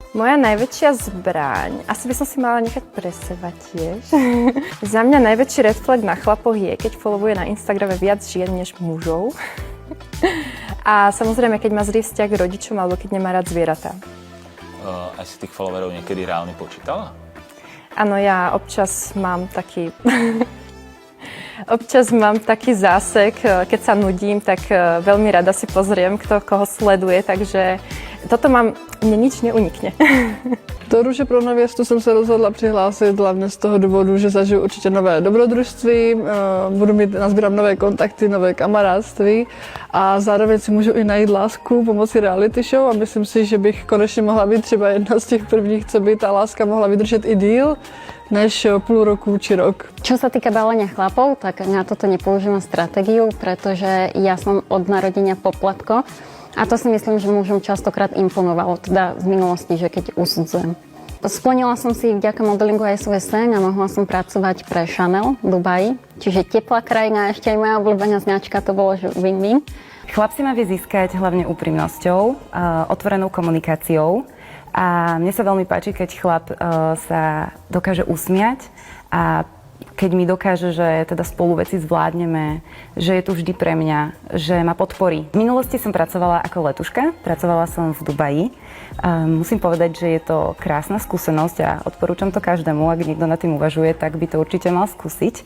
Moja najväčšia zbraň, asi by som si mala nechať pre seba tiež. Za mňa najväčší red flag na chlapoch je, keď followuje na Instagrame viac žien než mužov. A samozrejme, keď má zlý vzťah k rodičom alebo keď nemá rád zvieratá. A si tých followerov niekedy reálne počítala? Áno, ja občas mám taký... Občas mám taký zásek, keď sa nudím, tak veľmi rada si pozriem, kto koho sleduje, takže toto mně nič neunikne. Do Růže pro nevěstu jsem se rozhodla přihlásit hlavně z toho důvodu, že zažiju určitě nové dobrodružství, nazbírám nové kontakty, nové kamarádství a zároveň si můžu i najít lásku pomocí reality show a myslím si, že bych konečně mohla být třeba jedna z těch prvních, co by ta láska mohla vydržet i díl než půl roku či rok. Čo sa týka balenia chlapov, tak na toto nepoužívam stratégiu, pretože ja som od narodenia poplatko a to si myslím, že mužom častokrát imponovalo, teda z minulosti, že keď usudzujem. Splnila som si vďaka modelingu aj svoj sen a mohla som pracovať pre Chanel v Dubaji, čiže teplá krajina, ešte aj moja obľúbená značka, to bolo že win-win. Chlap si má vie získať hlavne úprimnosťou, otvorenou komunikáciou. A mne sa veľmi páči, keď chlap sa dokáže usmiať a keď mi dokáže, že teda spolu veci zvládneme, že je tu vždy pre mňa, že ma podporí. V minulosti som pracovala ako letuška, pracovala som v Dubaji. Musím povedať, že je to krásna skúsenosť a odporúčam to každému, ak niekto nad tým uvažuje, tak by to určite mal skúsiť.